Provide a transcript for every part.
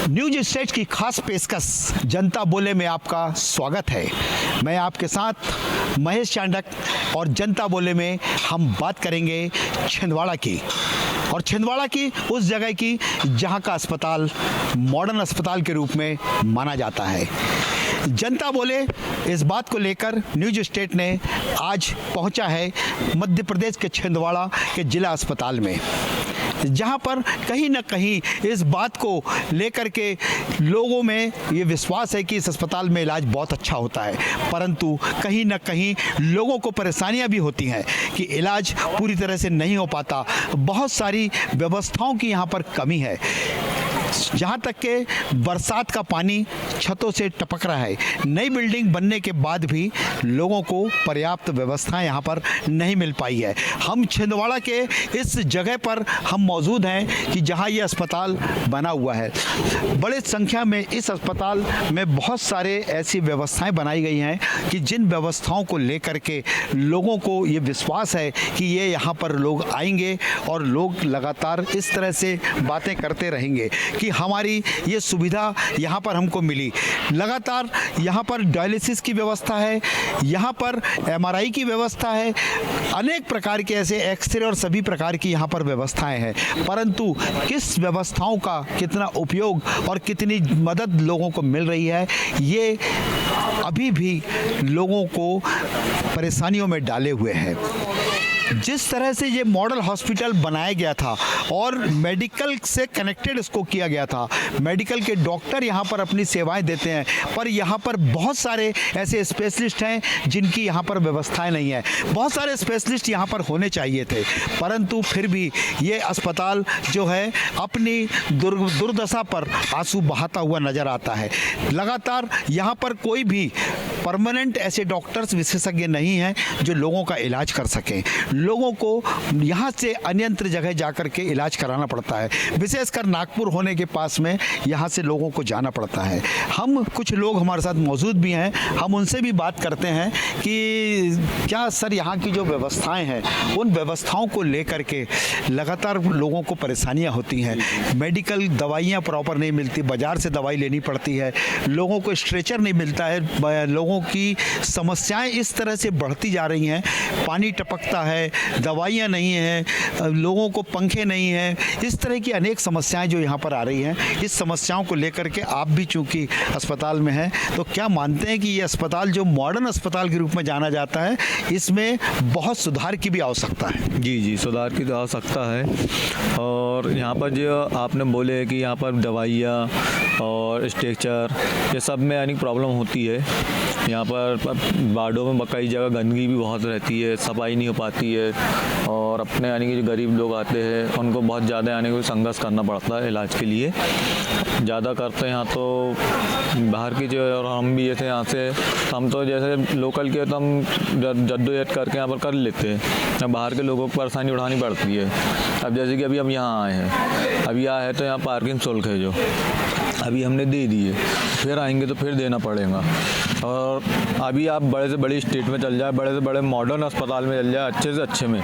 News state की खास पेशकश जनता बोले में आपका स्वागत है। मैं आपके साथ महेश चांडक और जनता बोले में हम बात करेंगे छिंदवाड़ा की, और छिंदवाड़ा की उस जगह की जहां का अस्पताल मॉडर्न अस्पताल के रूप में माना जाता है। जनता बोले इस बात को लेकर न्यूज स्टेट ने आज पहुंचा है मध्य प्रदेश के छिंदवाड़ा के जिला अस्पताल में, जहां पर कहीं ना कहीं इस बात को लेकर के लोगों में ये विश्वास है कि इस अस्पताल में इलाज बहुत अच्छा होता है, परंतु कहीं ना कहीं लोगों को परेशानियां भी होती हैं कि इलाज पूरी तरह से नहीं हो पाता। बहुत सारी व्यवस्थाओं की यहाँ पर कमी है, जहाँ तक के बरसात का पानी छतों से टपक रहा है। नई बिल्डिंग बनने के बाद भी लोगों को पर्याप्त व्यवस्थाएं यहाँ पर नहीं मिल पाई है। हम छिंदवाड़ा के इस जगह पर हम मौजूद हैं कि जहाँ ये अस्पताल बना हुआ है। बड़े संख्या में इस अस्पताल में बहुत सारे ऐसी व्यवस्थाएं बनाई गई हैं कि जिन व्यवस्थाओं को लेकर के लोगों को ये विश्वास है कि ये यहाँ पर लोग आएंगे और लोग लगातार इस तरह से बातें करते रहेंगे कि हमारी ये सुविधा यहाँ पर हमको मिली। लगातार यहाँ पर डायलिसिस की व्यवस्था है, यहाँ पर एमआरआई की व्यवस्था है, अनेक प्रकार के ऐसे एक्सरे और सभी प्रकार की यहाँ पर व्यवस्थाएं हैं, परंतु किस व्यवस्थाओं का कितना उपयोग और कितनी मदद लोगों को मिल रही है, ये अभी भी लोगों को परेशानियों में डाले हुए हैं। जिस तरह से ये मॉडल हॉस्पिटल बनाया गया था और मेडिकल से कनेक्टेड इसको किया गया था, मेडिकल के डॉक्टर यहाँ पर अपनी सेवाएं देते हैं, पर यहाँ पर बहुत सारे ऐसे स्पेशलिस्ट हैं जिनकी यहाँ पर व्यवस्थाएं नहीं है। बहुत सारे स्पेशलिस्ट यहाँ पर होने चाहिए थे, परंतु फिर भी ये अस्पताल जो है अपनी दुर्दशा पर आंसू बहाता हुआ नज़र आता है। लगातार यहाँ पर कोई भी परमानेंट ऐसे डॉक्टर्स विशेषज्ञ नहीं हैं जो लोगों का इलाज कर सकें। लोगों को यहाँ से अन्यंत्र जगह जाकर के इलाज कराना पड़ता है, विशेषकर नागपुर होने के पास में यहाँ से लोगों को जाना पड़ता है। हम कुछ लोग हमारे साथ मौजूद भी हैं, हम उनसे भी बात करते हैं कि क्या सर यहाँ की जो व्यवस्थाएं हैं उन व्यवस्थाओं को लेकर के लगातार लोगों को परेशानियाँ होती हैं। मेडिकल दवाइयाँ प्रॉपर नहीं मिलती, बाज़ार से दवाई लेनी पड़ती है, लोगों को स्ट्रेचर नहीं मिलता है, लोगों की समस्याएं इस तरह से बढ़ती जा रही हैं। पानी टपकता है, दवाइयाँ नहीं हैं, लोगों को पंखे नहीं हैं, इस तरह की अनेक समस्याएं जो यहाँ पर आ रही हैं। इस समस्याओं को लेकर के आप भी चूँकि अस्पताल में हैं, तो क्या मानते हैं कि ये अस्पताल जो मॉडर्न अस्पताल के रूप में जाना जाता है, इसमें बहुत सुधार की भी आवश्यकता है? जी, सुधार की तो आवश्यकता है। और यहाँ पर जो आपने बोले कि यहाँ पर दवाइयाँ और स्ट्रेचर ये सब में यानी प्रॉब्लम होती है। यहाँ पर वार्डों में कई जगह गंदगी भी बहुत रहती है, सफाई नहीं हो पाती है, और अपने यानी कि जो गरीब लोग आते हैं उनको बहुत ज़्यादा यानी कि संघर्ष करना पड़ता है इलाज के लिए। ज़्यादा करते हैं यहाँ तो बाहर की जो, और हम भी जैसे यहाँ से, हम तो जैसे लोकल के तो हम जद्दोजहद करके यहाँ पर कर लेते हैं। बाहर के लोगों को परेशानी उठानी पड़ती है। अब जैसे कि अभी हम यहाँ आए हैं, अभी आए हैं तो यहाँ पार्किंग शुल्क है जो अभी हमने दे दिए, फिर आएंगे तो फिर देना पड़ेगा। और अभी आप बड़े से बड़ी स्टेट में चल जाए, बड़े से बड़े मॉडर्न अस्पताल में चल जाए, अच्छे से अच्छे में,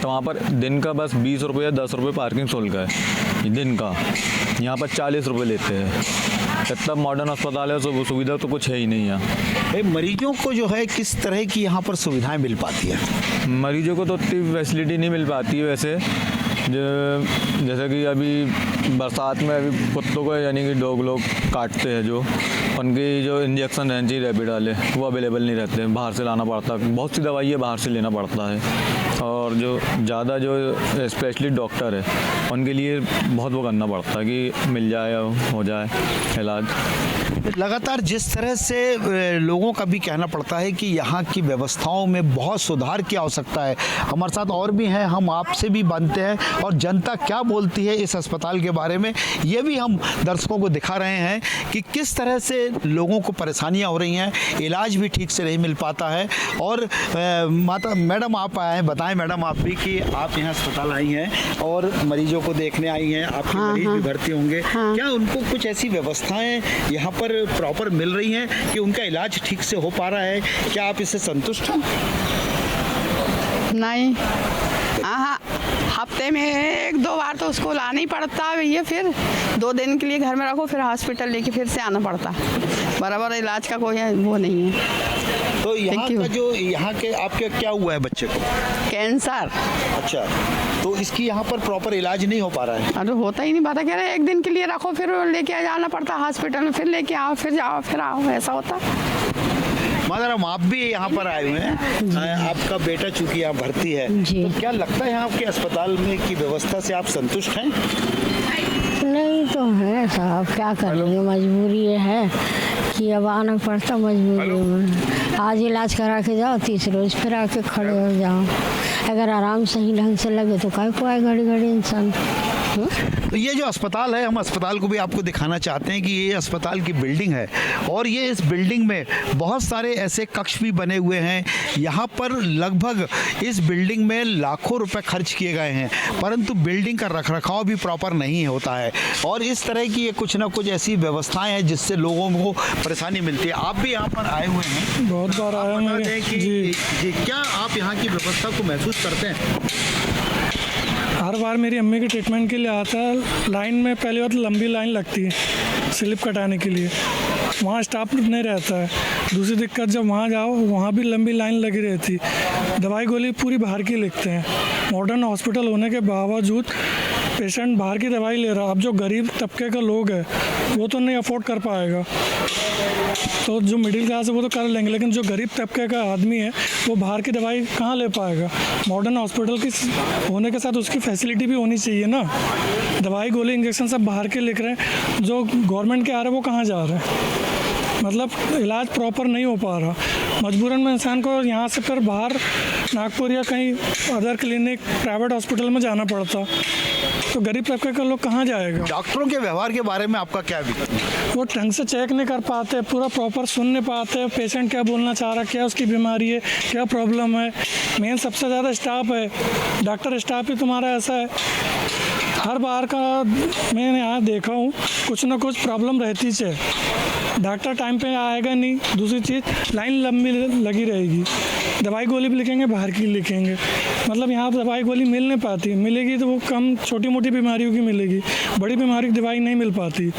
तो वहाँ पर दिन का बस 20 रुपये या 10 रुपये पार्किंग शुल्क है दिन का। यहाँ पर 40 रुपये लेते हैं। इतना मॉडर्न अस्पताल है, सुविधा तो कुछ है ही नहीं यहाँ। मरीजों को जो है किस तरह की यहाँ पर सुविधाएं मिल पाती है? मरीजों को तो उतनी फैसिलिटी नहीं मिल पाती है वैसे। जैसे कि अभी बरसात में अभी कुत्तों को यानी कि डॉग लोग काटते हैं, जो उनकी जो इंजेक्शन एंटी रैबिड वाले वो अवेलेबल नहीं रहते, बाहर से लाना पड़ता है। बहुत सी दवाइयाँ बाहर से लेना पड़ता है, और जो ज़्यादा जो स्पेशलिस्ट डॉक्टर है उनके लिए बहुत वो करना पड़ता है कि मिल जाए, हो जाए इलाज। लगातार जिस तरह से लोगों का भी कहना पड़ता है कि यहाँ की व्यवस्थाओं में बहुत सुधार की आवश्यकता है। हमारे साथ और भी हैं, हम आपसे भी बनते हैं और जनता क्या बोलती है इस अस्पताल के बारे में ये भी हम दर्शकों को दिखा रहे हैं कि किस तरह से लोगों को परेशानियाँ हो रही हैं, इलाज भी ठीक से नहीं मिल पाता है। और मैडम आप आए हैं, बताएं मैडम आप भी कि आप यहाँ अस्पताल आई हैं और मरीजों को देखने आई हैं, आपके मरीज भी भर्ती होंगे। क्या उनको कुछ ऐसी व्यवस्थाएं यहाँ पर प्रॉपर मिल रही हैं कि उनका इलाज ठीक से हो पा रहा है? क्या आप इससे संतुष्ट हैं? नहीं, हाँ हफ्ते में 1-2 बार तो उसको लाना ही पड़ता है भैया, फिर 2 दिन के लिए घर में रखो, फिर हॉस्पिटल लेके फिर से आना पड़ता। बराबर इलाज का कोई वो नहीं है। तो यहाँ Thank you. का जो यहाँ के आपके क्या हुआ है बच्चे को? कैंसर। अच्छा, तो इसकी यहाँ पर प्रॉपर इलाज नहीं हो पा रहा है? अरे होता ही नहीं, पता कह रहे 1 दिन के लिए रखो, फिर लेके जाना पड़ता हॉस्पिटल में, फिर लेके आओ, फिर जाओ, फिर आओ, ऐसा होता। माधुरम, आप भी यहाँ पर आए हुए हैं, आपका बेटा चूंकि यहाँ भर्ती है, जी। तो क्या लगता है यहाँ आपके अस्पताल में की व्यवस्था से आप संतुष्ट हैं? नहीं तो है साहब, क्या करेंगे, मजबूरी ये है कि अब आना पड़ता मजबूरी में। आज इलाज करा के जाओ, 30 रोज फिर आके खड़े हो जाओ। अगर आराम सही ढंग से लगे तो काय को आए घड़ी घड़ी इंसान। तो ये जो अस्पताल है, हम अस्पताल को भी आपको दिखाना चाहते हैं कि ये अस्पताल की बिल्डिंग है और ये इस बिल्डिंग में बहुत सारे ऐसे कक्ष भी बने हुए हैं। यहाँ पर लगभग इस बिल्डिंग में लाखों रुपए खर्च किए गए हैं, परंतु बिल्डिंग का रखरखाव भी प्रॉपर नहीं होता है और इस तरह की ये कुछ ना कुछ ऐसी व्यवस्थाएं हैं जिससे लोगों को परेशानी मिलती है। आप भी यहाँ पर आए हुए हैं, बहुत बार आया बता मेरे दें कि जी, क्या आप यहाँ की व्यवस्था को महसूस करते हैं? हर बार मेरी अम्मी के ट्रीटमेंट के लिए आता है, लाइन में पहली बात लंबी लाइन लगती है स्लिप कटाने के लिए, वहाँ स्टाफ नहीं रहता है। दूसरी दिक्कत, जब वहाँ जाओ वहाँ भी लंबी लाइन लगी रहती, दवाई गोली पूरी बाहर की लिखते हैं। मॉडर्न हॉस्पिटल होने के बावजूद पेशेंट बाहर की दवाई ले रहा। अब जो गरीब तबके का लोग है वो तो नहीं अफोर्ड कर पाएगा, तो जो मिडिल क्लास है वो तो कर लेंगे, लेकिन जो गरीब तबके का आदमी है वो बाहर की दवाई कहाँ ले पाएगा। मॉडर्न हॉस्पिटल की होने के साथ उसकी फैसिलिटी भी होनी चाहिए ना। दवाई गोली इंजेक्शन सब बाहर के लिख रहे हैं, जो गवर्नमेंट के आ रहे हैं वो कहाँ जा रहे हैं, मतलब इलाज प्रॉपर नहीं हो पा रहा। मजबूरन में इंसान को यहाँ से फिर बाहर नागपुर या कहीं अदर क्लिनिक प्राइवेट हॉस्पिटल में जाना पड़ता, तो गरीब तबके का लोग कहाँ जाएगा। डॉक्टरों के व्यवहार के बारे में आपका क्या विचार है? वो ढंग से चेक नहीं कर पाते, पूरा प्रॉपर सुन नहीं पाते, पेशेंट क्या बोलना चाह रहा है, क्या उसकी बीमारी है, क्या प्रॉब्लम है। मेन सबसे ज़्यादा स्टाफ है, डॉक्टर स्टाफ ही तुम्हारा ऐसा है। हर बार का मैंने यहाँ देखा हूँ, कुछ ना कुछ प्रॉब्लम रहती है। डॉक्टर टाइम पे आएगा नहीं, दूसरी चीज़ लाइन लंबी लगी रहेगी, दवाई गोली भी लिखेंगे बाहर की लिखेंगे, मतलब यहाँ पर दवाई गोली मिल नहीं पाती, मिलेगी तो वो कम छोटी मोटी बीमारियों की मिलेगी, बड़ी बीमारी की दवाई नहीं मिल पाती।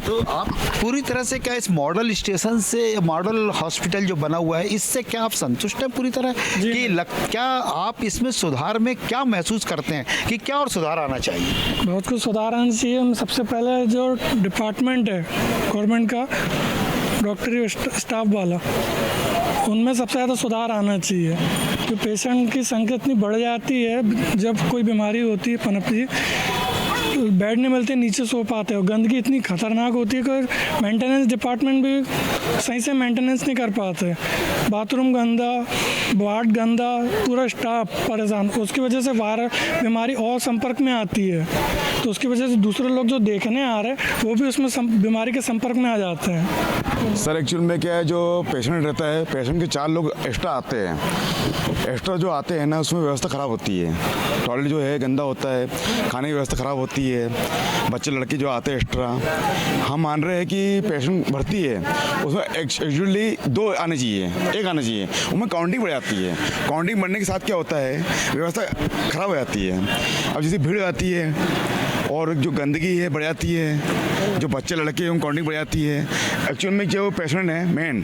तो आप पूरी तरह से क्या इस मॉडल स्टेशन से, मॉडल हॉस्पिटल जो बना हुआ है, इससे क्या आप संतुष्ट हैं पूरी तरह कि क्या आप इसमें सुधार में क्या महसूस करते हैं कि क्या और सुधार आना चाहिए? बहुत कुछ सुधार आना चाहिए। सबसे पहले जो डिपार्टमेंट है गवर्नमेंट का, डॉक्टरी स्टाफ वाला, उनमें सबसे ज़्यादा सुधार आना चाहिए। कि पेशेंट की संख्या इतनी बढ़ जाती है, जब कोई बीमारी होती है पनपती, बेड नहीं मिलते, नीचे सो पाते हो, गंदगी इतनी खतरनाक होती है कि मेंटेनेंस डिपार्टमेंट भी सही से मेंटेनेंस नहीं कर पाते। बाथरूम गंदा, वार्ड गंदा, पूरा स्टाफ परेशान, उसकी वजह से वायरल बीमारी और संपर्क में आती है, तो उसकी वजह से दूसरे लोग जो देखने आ रहे हैं वो भी उसमें बीमारी के संपर्क में आ जाते हैं। सर एक्चुअल में क्या है, जो पेशेंट रहता है, पेशेंट के 4 लोग एक्स्ट्रा आते हैं। एक्स्ट्रा जो आते हैं ना, उसमें व्यवस्था ख़राब होती है, टॉयलेट जो है गंदा होता है, खाने की व्यवस्था ख़राब होती है, बच्चे लड़के जो आते हैं एक्स्ट्रा। हम मान रहे हैं कि पेशेंट भर्ती है, उसमें एक्चुअली 2 आने चाहिए, 1 आना चाहिए, उसमें काउंटिंग बढ़ जाती है। काउंटिंग बढ़ने के साथ क्या होता है, व्यवस्था ख़राब हो जाती है। अब जैसे भीड़ आती है और जो गंदगी है बढ़ जाती है, जो बच्चे लड़के हैं उनकी काउंटिंग बढ़ जाती है। एक्चुअल में जो पेशेंट है मेन,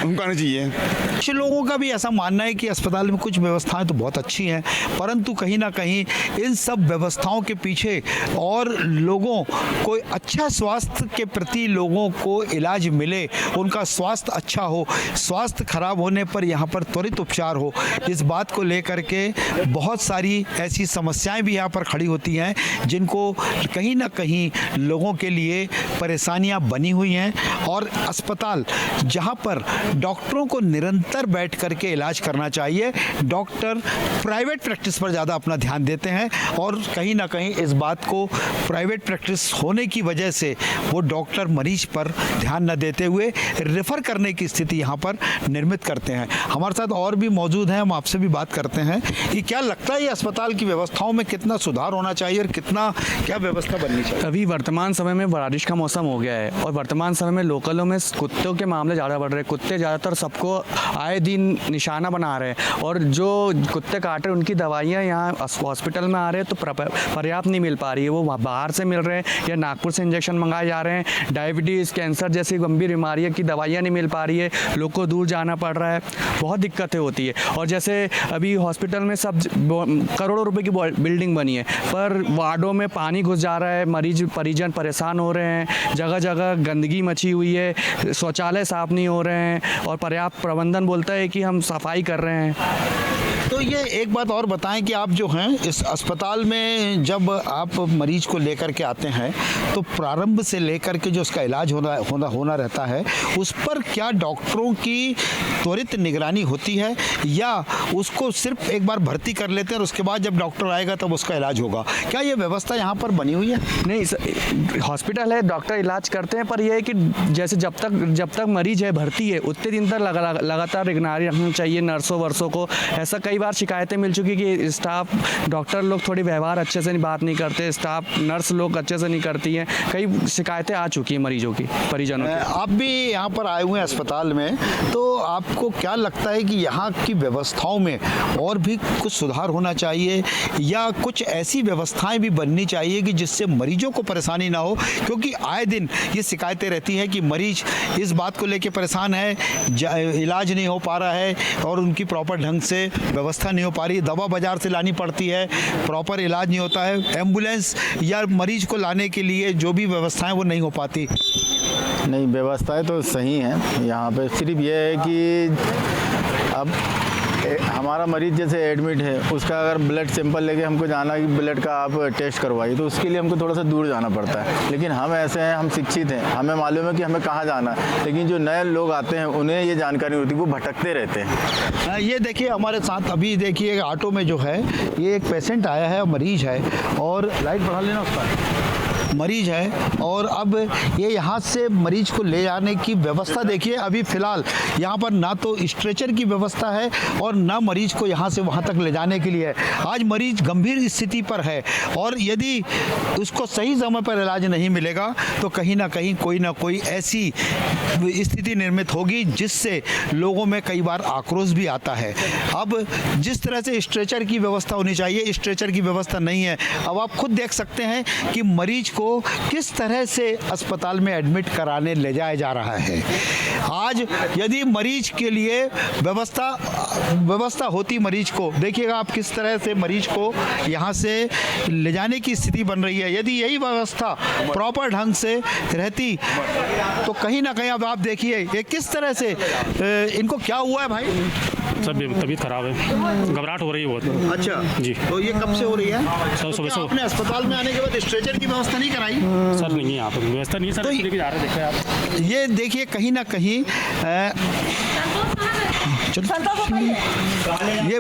उनको आना चाहिए। कुछ लोगों का भी ऐसा मानना है कि अस्पताल में कुछ व्यवस्थाएं तो बहुत अच्छी हैं, परंतु कहीं ना कहीं इन सब व्यवस्थाओं के पीछे और लोगों को अच्छा स्वास्थ्य के प्रति लोगों को इलाज मिले, उनका स्वास्थ्य अच्छा हो, स्वास्थ्य खराब होने पर यहाँ पर त्वरित उपचार हो, इस बात को लेकर के बहुत सारी ऐसी समस्याएं भी यहाँ पर खड़ी होती हैं जिनको कहीं ना कहीं लोगों के लिए परेशानियां बनी हुई हैं। और अस्पताल जहां पर डॉक्टरों को निरंतर बैठ करके इलाज करना चाहिए, डॉक्टर प्राइवेट प्रैक्टिस पर ज़्यादा अपना ध्यान देते हैं और कहीं ना कहीं इस बात को प्राइवेट प्रैक्टिस होने की वजह से वो डॉक्टर मरीज पर ध्यान न देते हुए रेफ़र करने की स्थिति यहाँ पर निर्मित करते हैं। हमारे साथ और भी मौजूद हैं, हम आपसे भी बात करते हैं कि क्या लगता है ये अस्पताल की व्यवस्थाओं में कितना सुधार होना चाहिए और कितना क्या क्या व्यवस्था बननी चाहिए? अभी वर्तमान समय में बारिश का मौसम हो गया है और वर्तमान समय में लोकलों में कुत्तों के मामले ज़्यादा बढ़ रहे हैं। कुत्ते ज़्यादातर सबको आए दिन निशाना बना रहे हैं और जो कुत्ते काट रहे हैं उनकी दवाइयाँ यहाँ हॉस्पिटल में आ रहे हैं तो पर्याप्त नहीं मिल पा रही है। वो बाहर से मिल रहे हैं या नागपुर से इंजेक्शन मंगाए जा रहे हैं। डायबिटीज़, कैंसर जैसी गंभीर बीमारियों की दवाइयाँ नहीं मिल पा रही है, लोग को दूर जाना पड़ रहा है, बहुत दिक्कतें होती है। और जैसे अभी हॉस्पिटल में सब करोड़ों रुपए की बिल्डिंग बनी है पर वार्डों में पानी घुस जा रहा है, मरीज परिजन परेशान हो रहे हैं, जगह जगह गंदगी मची हुई है, शौचालय साफ नहीं हो रहे हैं और पर्याप्त प्रबंधन बोलता है कि हम सफाई कर रहे हैं। तो ये एक बात और बताएं कि आप जो हैं इस अस्पताल में जब आप मरीज को लेकर के आते हैं तो प्रारंभ से लेकर के जो उसका इलाज होना रहता है उस पर क्या डॉक्टरों की त्वरित निगरानी होती है या उसको सिर्फ एक बार भर्ती कर लेते हैं और उसके बाद जब डॉक्टर आएगा तब उसका इलाज होगा? क्या ये व्यवस्था यहाँ पर बनी हुई है? नहीं, हॉस्पिटल है, डॉक्टर इलाज करते हैं पर यह है कि जैसे जब तक मरीज है भर्ती है उतने दिन तक लगातार निगरानी रखनी चाहिए नर्सों वर्सों को। ऐसा कई बार शिकायतें मिल चुकी कि स्टाफ डॉक्टर लोग थोड़ी व्यवहार अच्छे से बात नहीं करते, स्टाफ नर्स लोग अच्छे से नहीं करती हैं। कई शिकायतें आ चुकी हैं मरीजों की, परिजनों की। आप भी यहाँ पर आए हुए हैं अस्पताल में, तो आपको क्या लगता है कि यहाँ की व्यवस्थाओं में और भी कुछ सुधार होना चाहिए या कुछ ऐसी व्यवस्थाएं भी बननी चाहिए कि जिससे मरीजों को परेशानी ना हो? क्योंकि आए दिन ये शिकायतें रहती हैं कि मरीज इस बात को लेकर परेशान है, इलाज नहीं हो पा रहा है और उनकी प्रॉपर ढंग से व्यवस्था नहीं हो पा रही, दवा बाजार से लानी पड़ती है, प्रॉपर इलाज नहीं होता है, एम्बुलेंस या मरीज को लाने के लिए जो भी व्यवस्थाएं वो नहीं हो पाती। नहीं, व्यवस्थाएं तो सही हैं यहाँ पे, सिर्फ ये है कि अब हमारा मरीज जैसे एडमिट है उसका अगर ब्लड सैंपल लेके हमको जाना है कि ब्लड का आप टेस्ट करवाइए तो उसके लिए हमको थोड़ा सा दूर जाना पड़ता है। लेकिन हम ऐसे हैं, हम शिक्षित हैं, हमें मालूम है कि हमें कहाँ जाना है, लेकिन जो नए लोग आते हैं उन्हें ये जानकारी नहीं होती, वो भटकते रहते हैं। ये देखिए हमारे साथ अभी देखिए ऑटो में जो है ये एक पेशेंट आया है, मरीज है और लाइट बढ़ा लेना उसका, मरीज है और अब ये यहाँ से मरीज को ले जाने की व्यवस्था देखिए। अभी फ़िलहाल यहाँ पर ना तो स्ट्रेचर की व्यवस्था है और ना मरीज को यहाँ से वहाँ तक ले जाने के लिए है। आज मरीज गंभीर स्थिति पर है और यदि उसको सही समय पर इलाज नहीं मिलेगा तो कहीं ना कहीं कोई ना कोई ऐसी स्थिति निर्मित होगी जिससे लोगों में कई बार आक्रोश भी आता है। अब जिस तरह से स्ट्रेचर की व्यवस्था होनी चाहिए, स्ट्रेचर की व्यवस्था नहीं है। अब आप खुद देख सकते हैं कि मरीज को किस तरह से अस्पताल में एडमिट कराने ले जाया जा रहा है। आज यदि मरीज के लिए व्यवस्था होती, मरीज को देखिएगा आप किस तरह से मरीज को यहाँ से ले जाने की स्थिति बन रही है। यदि यही व्यवस्था प्रॉपर ढंग से रहती तो कहीं ना कहीं अब आप देखिए ये किस तरह से इनको क्या हुआ है भाई? सब तबीयत खराब है, घबराहट हो रही है बहुत। अच्छा जी, तो ये कब से हो रही है? सर सुबह से। आपने अस्पताल में आने के बाद स्ट्रेचर की व्यवस्था नहीं कराई? सर नहीं है यहाँ पर व्यवस्था नहीं है सर, तो लेके जा रहे देखते हैं आप। ये देखिए कहीं ना कहीं ये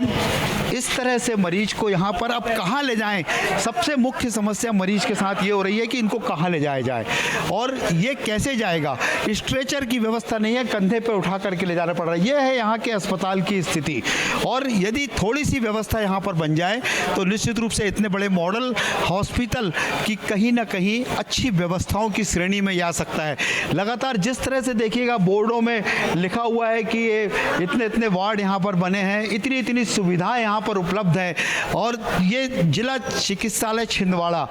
इस तरह से मरीज को यहाँ पर अब कहाँ ले जाएं? सबसे मुख्य समस्या मरीज के साथ ये हो रही है कि इनको कहाँ ले जाया जाए और ये कैसे जाएगा? स्ट्रेचर की व्यवस्था नहीं है, कंधे पर उठा करके ले जाना पड़ रहा है। ये है यहाँ के अस्पताल की स्थिति। और यदि थोड़ी सी व्यवस्था यहाँ पर बन जाए तो निश्चित रूप से इतने बड़े मॉडल हॉस्पिटल की कहीं ना कहीं अच्छी व्यवस्थाओं की श्रेणी में आ सकता है। लगातार जिस तरह से देखिएगा बोर्डों में लिखा हुआ है कि ये इतने इतने वार्ड यहाँ पर बने हैं, इतनी इतनी सुविधाएं यहाँ पर उपलब्ध है और ये जिला चिकित्सालय छिंदवाड़ा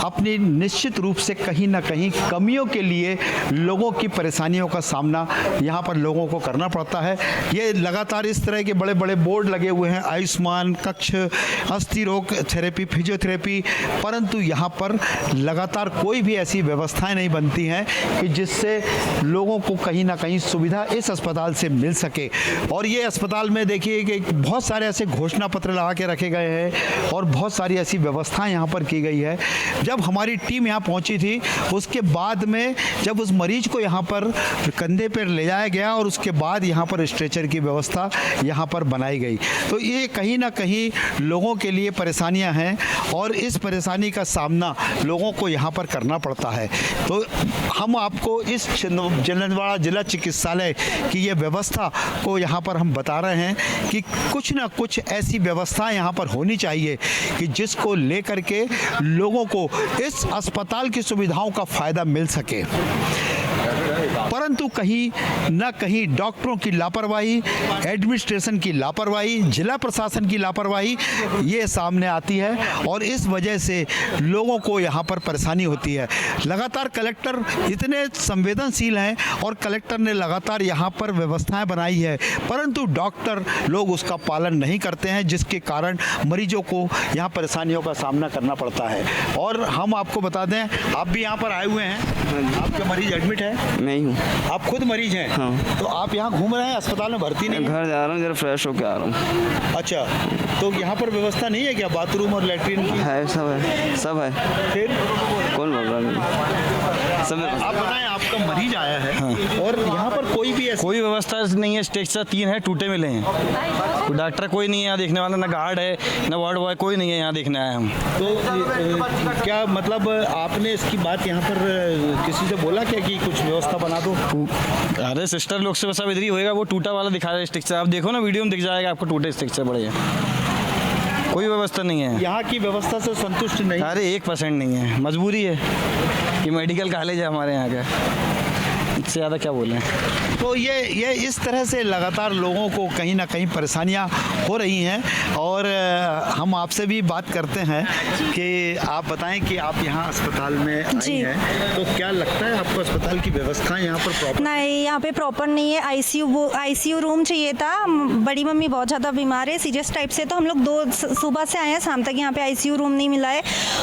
अपनी निश्चित रूप से कहीं ना कहीं कमियों के लिए लोगों की परेशानियों का सामना यहाँ पर लोगों को करना पड़ता है। ये लगातार इस तरह के बड़े बड़े बोर्ड लगे हुए हैं, आयुष्मान कक्ष, अस्थि रोग थेरेपी, फिजियोथेरेपी, परंतु यहाँ पर लगातार कोई भी ऐसी व्यवस्थाएं नहीं बनती हैं कि जिससे लोगों को कहीं ना कहीं सुविधा इस अस्पताल से मिल सके। और ये अस्पताल में देखिए कि बहुत सारे ऐसे घोषणा पत्र लगा के रखे गए हैं और बहुत सारी ऐसी व्यवस्थाएं यहाँ पर की गई है। जब हमारी टीम यहाँ पहुँची थी उसके बाद में जब उस मरीज को यहाँ पर कंधे पर ले जाया गया और उसके बाद यहाँ पर स्ट्रेचर की व्यवस्था यहाँ पर बनाई गई, तो ये कहीं ना कहीं लोगों के लिए परेशानियाँ हैं और इस परेशानी का सामना लोगों को यहाँ पर करना पड़ता है। तो हम आपको इस छिंदवाड़ा जिला चिकित्सालय की ये व्यवस्था को यहाँ पर हम बता रहे हैं कि कुछ ना कुछ ऐसी व्यवस्था यहाँ पर होनी चाहिए कि जिसको लेकर के लोगों को इस अस्पताल की सुविधाओं का फ़ायदा मिल सके। परंतु कहीं न कहीं डॉक्टरों की लापरवाही, एडमिनिस्ट्रेशन की लापरवाही, जिला प्रशासन की लापरवाही ये सामने आती है और इस वजह से लोगों को यहाँ पर परेशानी होती है। लगातार कलेक्टर इतने संवेदनशील हैं और कलेक्टर ने लगातार यहाँ पर व्यवस्थाएं बनाई है, परंतु डॉक्टर लोग उसका पालन नहीं करते हैं, जिसके कारण मरीजों को यहाँ परेशानियों का सामना करना पड़ता है। और हम आपको बता दें, आप भी यहाँ पर आए हुए हैं, आपके मरीज एडमिट है? नहीं हूँ, आप खुद मरीज हैं? हाँ। तो आप यहाँ घूम रहे हैं, अस्पताल में भर्ती नहीं? घर जा रहा हूँ, जरा फ्रेश होके आ रहा हूँ। अच्छा, तो यहाँ पर व्यवस्था नहीं है क्या, बाथरूम और लेटरिन की? है, सब है। फिर कौन बोल रहा है? सब आप बताएं, आपका मरीज आया है और यहाँ पर कोई व्यवस्था नहीं है। स्ट्रक्चर 3 है, टूटे मिले हैं। डॉक्टर कोई नहीं है यहाँ देखने वाला, ना गार्ड है ना वार्ड बॉय, कोई नहीं है यहाँ देखने आया हम। तो क्या मतलब आपने इसकी बात यहाँ पर किसी से बोला क्या कि कुछ व्यवस्था बना दो? अरे सिस्टर लोग से सब इधर ही होएगा, वो टूटा वाला दिखा रहे स्ट्रक्चर, आप देखो ना वीडियो में दिख जाएगा आपको, टूटे स्ट्रक्चर बड़े हैं, कोई व्यवस्था नहीं है। यहाँ की व्यवस्था से संतुष्ट नहीं? अरे 1% नहीं है, मजबूरी है कि मेडिकल कॉलेज है हमारे यहाँ का, इससे ज़्यादा क्या बोलें। तो ये इस तरह से लगातार लोगों को कहीं ना कहीं परेशानियां हो रही हैं। और हम आपसे भी बात करते हैं कि आप बताएं कि आप यहाँ अस्पताल में आई हैं, तो क्या लगता है आपको अस्पताल की व्यवस्थाएं यहाँ पर प्रॉपर? नहीं, यहाँ पे प्रॉपर नहीं है। आईसीयू रूम चाहिए था, बड़ी मम्मी बहुत ज़्यादा बीमार है सीरियस टाइप से, तो हम लोग सुबह से आए हैं, शाम तक यहाँ पे आईसीयू रूम नहीं मिला है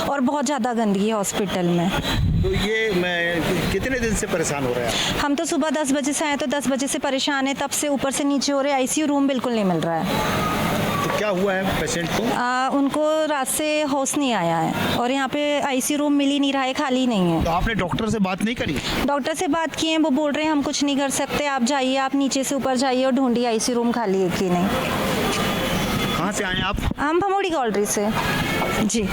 और बहुत ज़्यादा गंदगी है हॉस्पिटल में। तो ये मैं कितने दिन से परेशान हो रहा है? हम तो सुबह 10 बजे से आए, तो 10 बजे से परेशान है, तब से ऊपर से नीचे हो रहे, आईसीयू रूम बिल्कुल नहीं मिल रहा है। तो क्या हुआ है पेशेंट को? उनको रात से होश नहीं आया है और यहाँ पे आईसीयू रूम मिल ही नहीं रहा है, खाली नहीं है। तो आपने डॉक्टर से बात नहीं करी? डॉक्टर से बात की है, वो बोल रहे हैं हम कुछ नहीं कर सकते, आप जाइए, आप नीचे से ऊपर जाइए और ढूंढिए आईसीयू रूम खाली है कि नहीं। कहाँ से आए आप? हम भमोड़ी कॉलोनी से जी।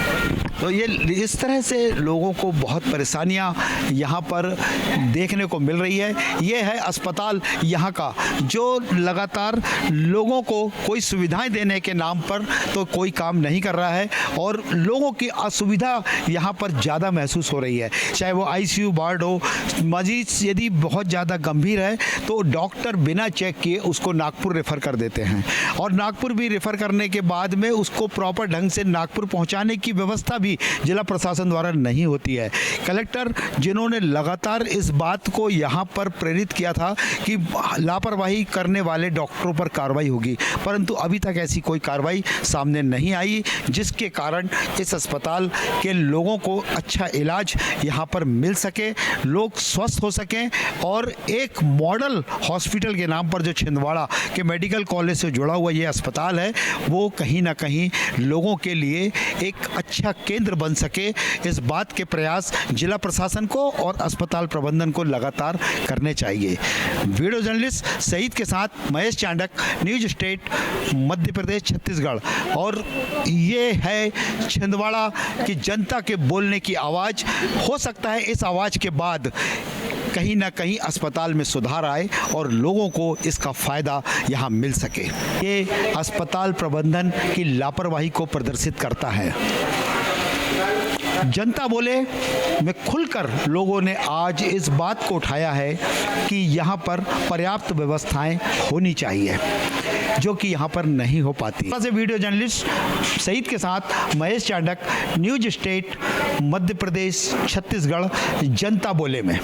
तो ये इस तरह से लोगों को बहुत परेशानियां यहाँ पर देखने को मिल रही है। ये है अस्पताल यहाँ का, जो लगातार लोगों को कोई सुविधाएं देने के नाम पर तो कोई काम नहीं कर रहा है और लोगों की असुविधा यहाँ पर ज़्यादा महसूस हो रही है। चाहे वो आईसीयू वार्ड हो, मरीज यदि बहुत ज़्यादा गंभीर है तो डॉक्टर बिना चेक किए उसको नागपुर रेफ़र कर देते हैं और नागपुर भी रेफ़र करने के बाद में उसको प्रॉपर ढंग से नागपुर पहुँचाने की व्यवस्था भी जिला प्रशासन द्वारा नहीं होती है। कलेक्टर जिन्होंने लगातार इस बात को यहाँ पर प्रेरित किया था कि लापरवाही करने वाले डॉक्टरों पर कार्रवाई होगी, परंतु अभी तक ऐसी कोई कार्रवाई सामने नहीं आई, जिसके कारण इस अस्पताल के लोगों को अच्छा इलाज यहाँ पर मिल सके, लोग स्वस्थ हो सकें और एक मॉडल हॉस्पिटल के नाम पर जो छिंदवाड़ा के मेडिकल कॉलेज से जुड़ा हुआ ये अस्पताल है, वो कहीं ना कहीं लोगों के लिए एक अच्छा केंद्र बन सके, इस बात के प्रयास जिला प्रशासन को और अस्पताल प्रबंधन को लगातार करने चाहिए। वीडियो जर्नलिस्ट सईद के साथ महेश चांडक, न्यूज स्टेट, मध्य प्रदेश, छत्तीसगढ़। और ये है छिंदवाड़ा की जनता के बोलने की आवाज़। हो सकता है इस आवाज़ के बाद कहीं ना कहीं अस्पताल में सुधार आए और लोगों को इसका फ़ायदा यहाँ मिल सके। ये अस्पताल प्रबंधन की लापरवाही को प्रदर्शित करता है। जनता बोले में खुलकर लोगों ने आज इस बात को उठाया है कि यहाँ पर पर्याप्त व्यवस्थाएं होनी चाहिए, जो कि यहाँ पर नहीं हो पाती। वीडियो जर्नलिस्ट सईद के साथ महेश चांडक, न्यूज स्टेट, मध्य प्रदेश, छत्तीसगढ़, जनता बोले में।